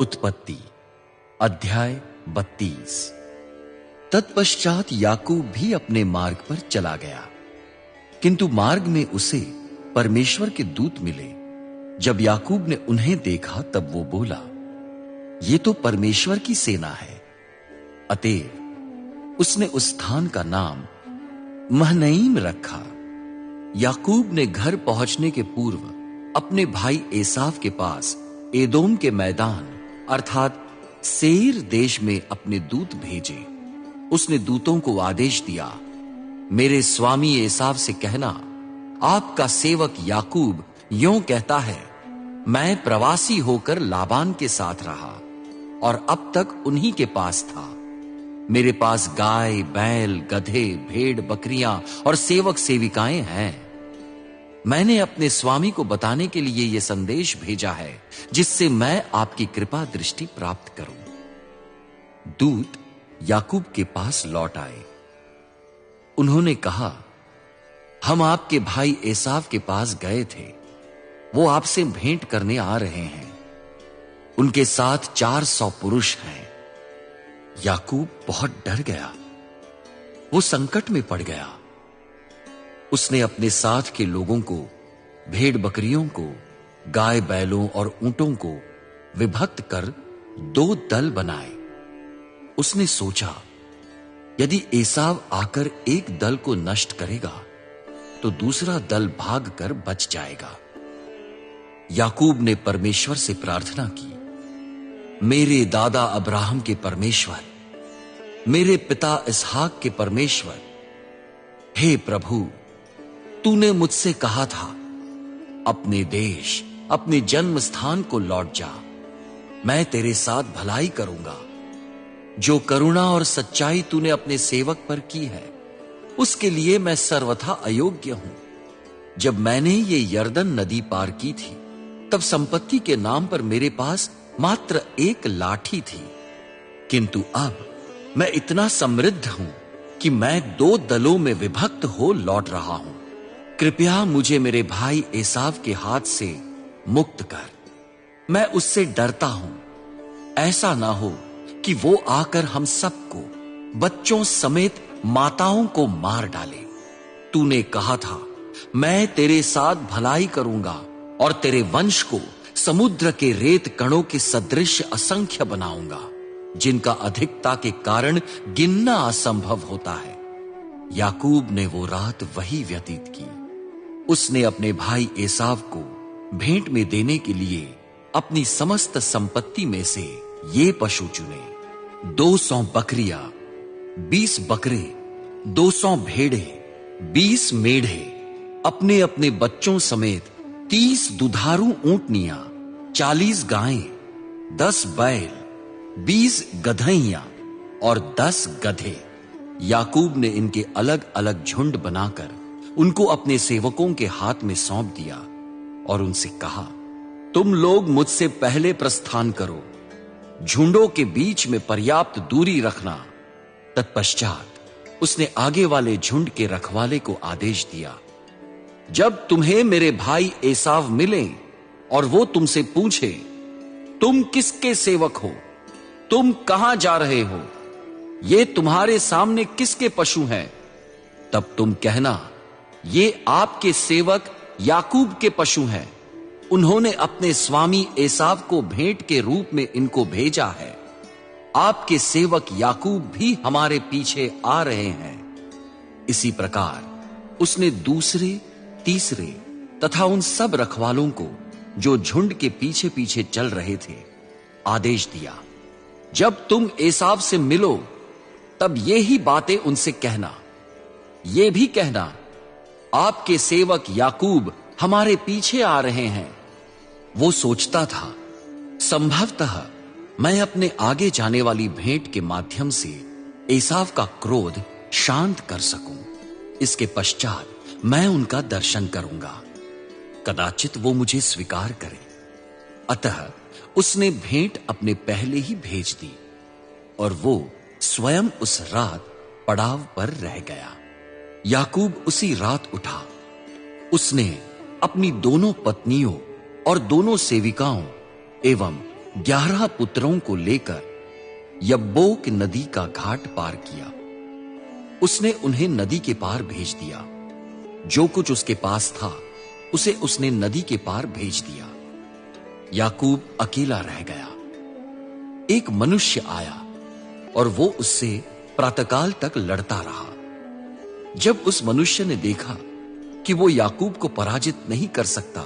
उत्पत्ति अध्याय 32। तत्पश्चात याकूब भी अपने मार्ग पर चला गया, किंतु मार्ग में उसे परमेश्वर के दूत मिले। जब याकूब ने उन्हें देखा तब वो बोला, ये तो परमेश्वर की सेना है। अतएव उसने उस स्थान का नाम महनईम रखा। याकूब ने घर पहुंचने के पूर्व अपने भाई एसाव के पास एदोम के मैदान अर्थात सेईर देश में अपने दूत भेजे। उसने दूतों को आदेश दिया, मेरे स्वामी एसाव से कहना, आपका सेवक याकूब यों कहता है, मैं प्रवासी होकर लाबान के साथ रहा और अब तक उन्हीं के पास था। मेरे पास गाय, बैल, गधे, भेड़, बकरियां और सेवक सेविकाएं हैं। मैंने अपने स्वामी को बताने के लिए यह संदेश भेजा है, जिससे मैं आपकी कृपा दृष्टि प्राप्त करूं। दूत याकूब के पास लौट आए। उन्होंने कहा, हम आपके भाई एसाव के पास गए थे, वो आपसे भेंट करने आ रहे हैं। उनके साथ 400 पुरुष हैं। याकूब बहुत डर गया, वो संकट में पड़ गया। उसने अपने साथ के लोगों को, भेड़ बकरियों को, गाय बैलों और ऊंटों को विभक्त कर 2 दल बनाए। उसने सोचा, यदि एसाव आकर एक दल को नष्ट करेगा तो दूसरा दल भागकर बच जाएगा। याकूब ने परमेश्वर से प्रार्थना की, मेरे दादा अब्राहम के परमेश्वर, मेरे पिता इसहाक के परमेश्वर, हे प्रभु, तूने मुझसे कहा था, अपने देश, अपने जन्म स्थान को लौट जा। मैं तेरे साथ भलाई करूंगा। जो करुणा और सच्चाई तूने अपने सेवक पर की है, उसके लिए मैं सर्वथा अयोग्य हूं। जब मैंने ये यरदन नदी पार की थी, तब संपत्ति के नाम पर मेरे पास मात्र 1 लाठी थी, किंतु अब मैं इतना समृद्ध हूं कि मैं 2 दलों में विभक्त हो लौट रहा हूं। कृपया मुझे मेरे भाई एसाव के हाथ से मुक्त कर। मैं उससे डरता हूं, ऐसा ना हो कि वो आकर हम सबको, बच्चों समेत माताओं को मार डाले। तूने कहा था, मैं तेरे साथ भलाई करूंगा और तेरे वंश को समुद्र के रेत कणों के सदृश असंख्य बनाऊंगा, जिनका अधिकता के कारण गिनना असंभव होता है। याकूब ने वो रात वही व्यतीत की। उसने अपने भाई एसाव को भेंट में देने के लिए अपनी समस्त संपत्ति में से ये पशु चुने, 200 बकरियां, 20 बकरे, 200 भेड़े, 20 मेढ़े, अपने अपने बच्चों समेत 30 दुधारू ऊंटनियां, 40 गायें, 10 बैल, 20 गधइयां और 10 गधे। याकूब ने इनके अलग अलग झुंड बनाकर उनको अपने सेवकों के हाथ में सौंप दिया और उनसे कहा, तुम लोग मुझसे पहले प्रस्थान करो, झुंडों के बीच में पर्याप्त दूरी रखना। तत्पश्चात उसने आगे वाले झुंड के रखवाले को आदेश दिया, जब तुम्हें मेरे भाई एसाव मिले और वो तुमसे पूछे, तुम किसके सेवक हो, तुम कहां जा रहे हो, ये तुम्हारे सामने किसके पशु हैं, तब तुम कहना, ये आपके सेवक याकूब के पशु हैं। उन्होंने अपने स्वामी एसाव को भेंट के रूप में इनको भेजा है। आपके सेवक याकूब भी हमारे पीछे आ रहे हैं। इसी प्रकार उसने दूसरे, तीसरे तथा उन सब रखवालों को, जो झुंड के पीछे पीछे चल रहे थे, आदेश दिया, जब तुम एसाव से मिलो तब ये ही बातें उनसे कहना। ये भी कहना, आपके सेवक याकूब हमारे पीछे आ रहे हैं। वो सोचता था, संभवतः मैं अपने आगे जाने वाली भेंट के माध्यम से एसाव का क्रोध शांत कर सकूं। इसके पश्चात मैं उनका दर्शन करूंगा, कदाचित वो मुझे स्वीकार करें। अतः उसने भेंट अपने पहले ही भेज दी और वो स्वयं उस रात पड़ाव पर रह गया। याकूब उसी रात उठा। उसने अपनी दोनों पत्नियों और दोनों सेविकाओं एवं 11 पुत्रों को लेकर यब्बोक नदी का घाट पार किया। उसने उन्हें नदी के पार भेज दिया। जो कुछ उसके पास था उसे उसने नदी के पार भेज दिया। याकूब अकेला रह गया। एक मनुष्य आया और वो उससे प्रातःकाल तक लड़ता रहा। जब उस मनुष्य ने देखा कि वो याकूब को पराजित नहीं कर सकता,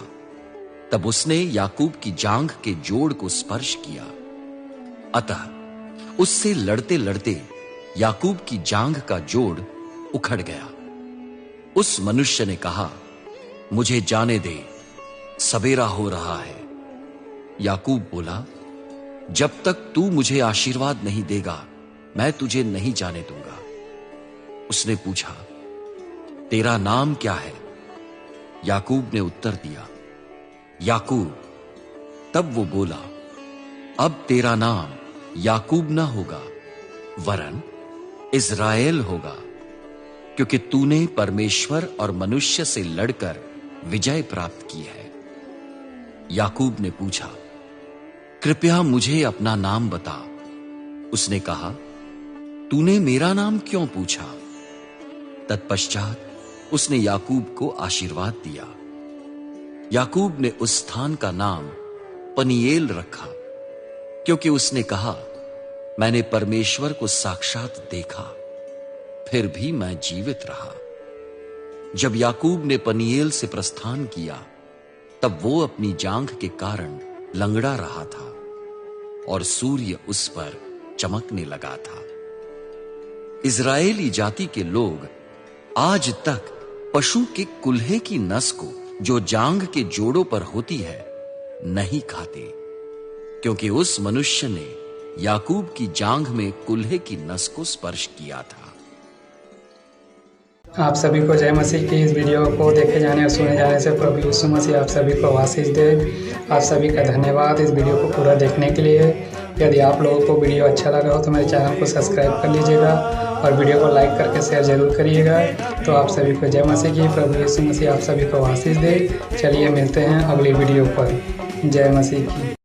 तब उसने याकूब की जांघ के जोड़ को स्पर्श किया। अतः उससे लड़ते लड़ते याकूब की जांघ का जोड़ उखड़ गया। उस मनुष्य ने कहा, मुझे जाने दे, सवेरा हो रहा है। याकूब बोला, जब तक तू मुझे आशीर्वाद नहीं देगा मैं तुझे नहीं जाने दूंगा। उसने पूछा, तेरा नाम क्या है? याकूब ने उत्तर दिया, याकूब। तब वो बोला, अब तेरा नाम याकूब ना होगा वरन इज़राइल होगा, क्योंकि तूने परमेश्वर और मनुष्य से लड़कर विजय प्राप्त की है। याकूब ने पूछा, कृपया मुझे अपना नाम बता। उसने कहा, तूने मेरा नाम क्यों पूछा? तत्पश्चात उसने याकूब को आशीर्वाद दिया। याकूब ने उस स्थान का नाम पनीएल रखा, क्योंकि उसने कहा, मैंने परमेश्वर को साक्षात देखा, फिर भी मैं जीवित रहा। जब याकूब ने पनीएल से प्रस्थान किया, तब वो अपनी जांघ के कारण लंगड़ा रहा था और सूर्य उस पर चमकने लगा था। इज़राइली जाति के लोग आज तक पशु के कुल्हे की नस को, जो जांघ के जोड़ों पर होती है, नहीं खाते, क्योंकि उस मनुष्य ने याकूब की जांघ में कुल्हे की नस को स्पर्श किया था। आप सभी को जय मसीह की। इस वीडियो को देखे जाने और सुने जाने से प्रभु यीशु मसीह आप सभी को आशीष दे। आप सभी का धन्यवाद इस वीडियो को पूरा देखने के लिए। यदि आप लोगों को वीडियो अच्छा लगा हो तो मेरे चैनल को सब्सक्राइब कर लीजिएगा और वीडियो को लाइक करके शेयर जरूर करिएगा। तो आप सभी को जय मसीह की। प्रभु यीशु मसीह आप सभी को आशीष दे। चलिए मिलते हैं अगली वीडियो पर। जय मसीह की।